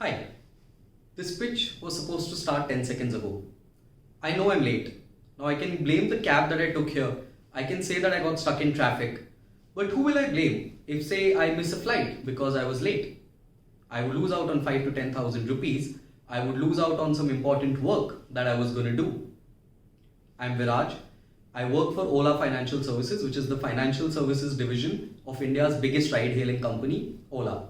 Hi, this pitch was supposed to start 10 seconds ago. I know I'm late. Now I can blame the cab that I took here. I can say that I got stuck in traffic. But who will I blame if say I miss a flight because I was late? I would lose out on 5 to 10,000 rupees. I would lose out on some important work that I was going to do. I'm Viraj. I work for Ola Financial Services, which is the financial services division of India's biggest ride-hailing company, Ola.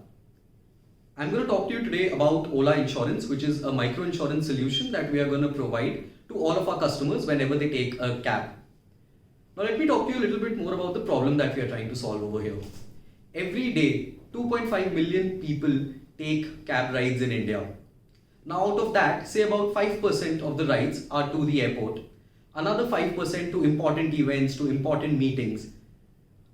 I'm going to talk to you today about Ola Insurance, which is a micro-insurance solution that we are going to provide to all of our customers whenever they take a cab. Now let me talk to you a little bit more about the problem that we are trying to solve over here. Every day, 2.5 million people take cab rides in India. Now out of that, say about 5% of the rides are to the airport. Another 5% to important events, to important meetings.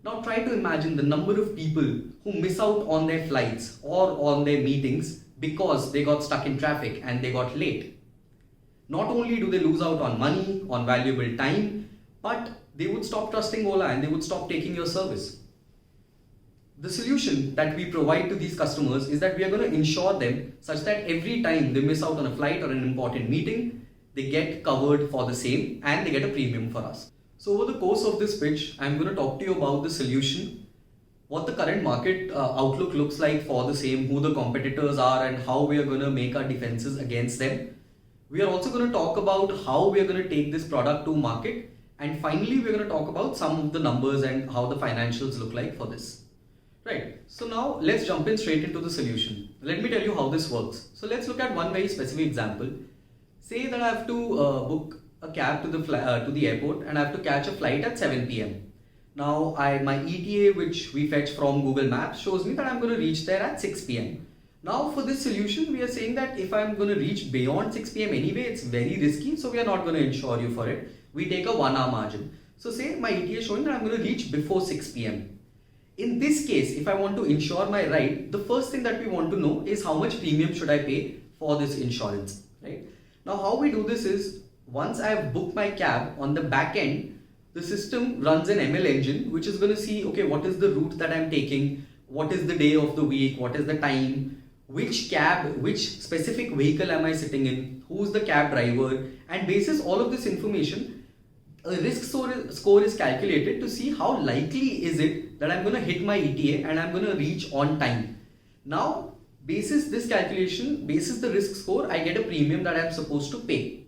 Now try to imagine the number of people who miss out on their flights or on their meetings because they got stuck in traffic and they got late. Not only do they lose out on money, on valuable time, but they would stop trusting Ola and they would stop taking your service. The solution that we provide to these customers is that we are going to insure them such that every time they miss out on a flight or an important meeting, they get covered for the same and they get a premium for us. So over the course of this pitch, I'm going to talk to you about the solution, what the current market outlook looks like for the same, who the competitors are and how we are going to make our defenses against them. We are also going to talk about how we are going to take this product to market, and finally we're going to talk about some of the numbers and how the financials look like for this. Right, so now let's jump in straight into the solution. Let me tell you how this works. So let's look at one very specific example. Say that I have to book a cab to the airport and I have to catch a flight at 7 p.m. Now my ETA, which we fetch from Google Maps, shows me that I'm going to reach there at 6 p.m. Now for this solution, we are saying that if I'm going to reach beyond 6 p.m. anyway, it's very risky, so we are not going to insure you for it. We take a 1 hour margin. So say my ETA is showing that I'm going to reach before 6 p.m. In this case, if I want to insure my ride, the first thing that we want to know is how much premium should I pay for this insurance, right? Now how we do this is, once I have booked my cab, on the back end, the system runs an ML engine which is going to see, okay, what is the route that I'm taking, what is the day of the week, what is the time, which cab, which specific vehicle am I sitting in, who's the cab driver, and basis all of this information, a risk score is calculated to see how likely is it that I'm going to hit my ETA and I'm going to reach on time. Now, basis this calculation, basis the risk score, I get a premium that I'm supposed to pay.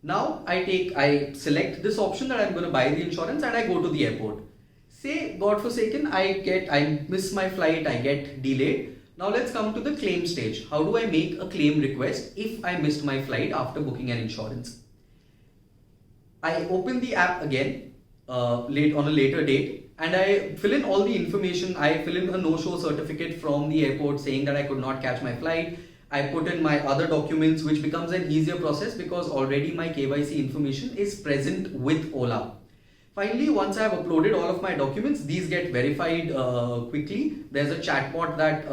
Now I select this option that I'm going to buy the insurance and I go to the airport. Say, God forsaken, I miss my flight, I get delayed. Now let's come to the claim stage. How do I make a claim request if I missed my flight after booking an insurance? I open the app again on a later date and I fill in all the information. I fill in a no-show certificate from the airport saying that I could not catch my flight. I put in my other documents, which becomes an easier process because already my KYC information is present with Ola. Finally, once I have uploaded all of my documents, these get verified quickly. There's a chatbot that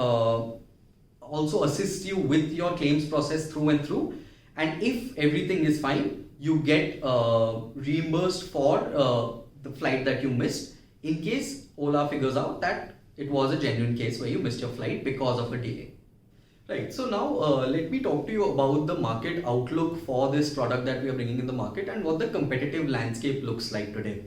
also assists you with your claims process through and through. And if everything is fine, you get reimbursed for the flight that you missed in case Ola figures out that it was a genuine case where you missed your flight because of a delay. Right, so now let me talk to you about the market outlook for this product that we are bringing in the market and what the competitive landscape looks like today.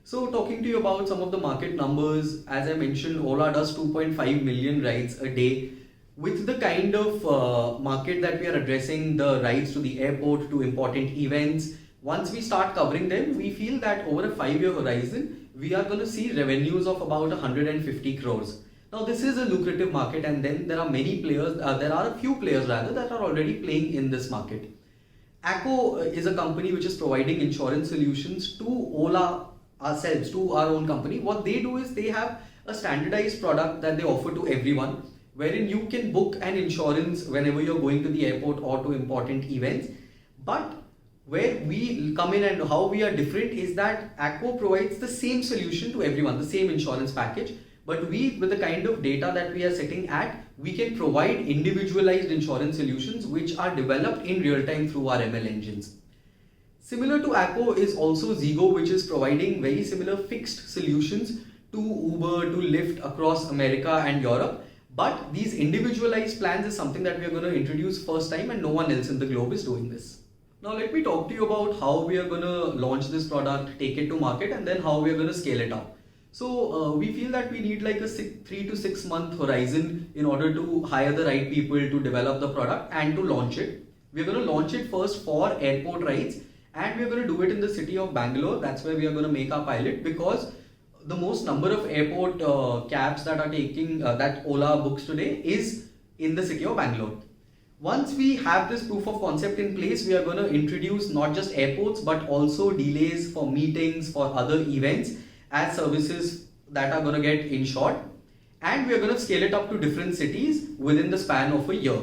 So talking to you about some of the market numbers, as I mentioned, Ola does 2.5 million rides a day. With the kind of market that we are addressing, the rides to the airport, to important events, once we start covering them, we feel that over a 5-year horizon, we are going to see revenues of about 150 crores. Now this is a lucrative market, and then there are many players, there are a few players rather that are already playing in this market. Acco is a company which is providing insurance solutions to Ola ourselves, to our own company. What they do is they have a standardized product that they offer to everyone, wherein you can book an insurance whenever you're going to the airport or to important events. But where we come in and how we are different is that Acco provides the same solution to everyone, the same insurance package. But we, with the kind of data that we are sitting at, we can provide individualized insurance solutions which are developed in real time through our ML engines. Similar to Acco is also Zigo, which is providing very similar fixed solutions to Uber, to Lyft across America and Europe. But these individualized plans is something that we are going to introduce first time, and no one else in the globe is doing this. Now let me talk to you about how we are going to launch this product, take it to market, and then how we are going to scale it up. So we feel that we need like a 3 to 6 month horizon in order to hire the right people to develop the product and to launch it. We're going to launch it first for airport rides, and we're going to do it in the city of Bangalore. That's where we are going to make our pilot, because the most number of airport cabs that are taking that Ola books today is in the city of Bangalore. Once we have this proof of concept in place, we are going to introduce not just airports but also delays for meetings, for other events as services that are going to get insured, and we are going to scale it up to different cities within the span of a year.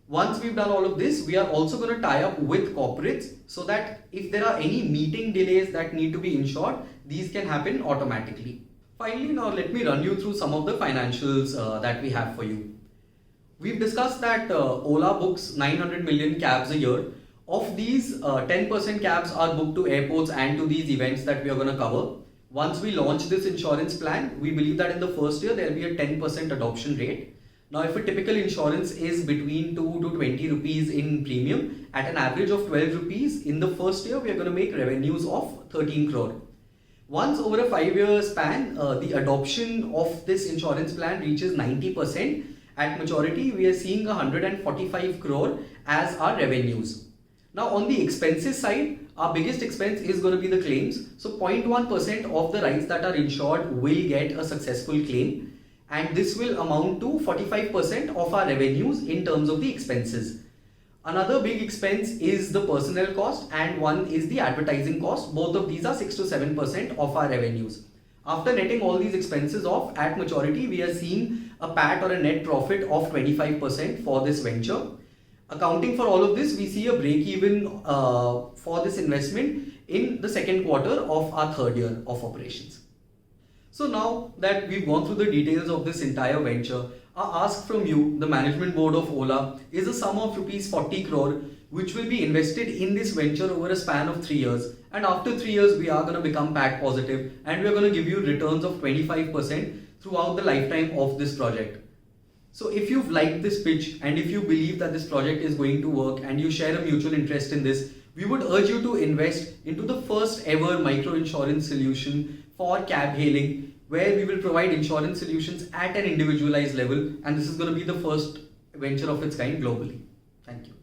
Once we've done all of this, we are also going to tie up with corporates so that if there are any meeting delays that need to be insured, these can happen automatically. Finally, now let me run you through some of the financials that we have for you. We've discussed that Ola books 900 million cabs a year. Of these, 10% cabs are booked to airports and to these events that we are going to cover. Once we launch this insurance plan, we believe that in the first year there will be a 10% adoption rate. Now, if a typical insurance is between 2 to 20 rupees in premium, at an average of 12 rupees, in the first year we are going to make revenues of 13 crore. Once over a 5-year span, the adoption of this insurance plan reaches 90%. At maturity, we are seeing 145 crore as our revenues. Now, on the expenses side, our biggest expense is going to be the claims. So 0.1% of the rides that are insured will get a successful claim, and this will amount to 45% of our revenues in terms of the expenses. Another big expense is the personnel cost, and one is the advertising cost. Both of these are 6 to 7% of our revenues. After netting all these expenses off, at maturity, we are seeing a PAT or a net profit of 25% for this venture. Accounting for all of this, we see a break even for this investment in the second quarter of our third year of operations. So now that we've gone through the details of this entire venture, our ask from you, the management board of Ola, is a sum of rupees 40 crore, which will be invested in this venture over a span of 3 years. And after 3 years, we are going to become PAT positive, and we are going to give you returns of 25% throughout the lifetime of this project. So if you've liked this pitch, and if you believe that this project is going to work, and you share a mutual interest in this, we would urge you to invest into the first ever micro insurance solution for cab hailing, where we will provide insurance solutions at an individualized level, and this is going to be the first venture of its kind globally. Thank you.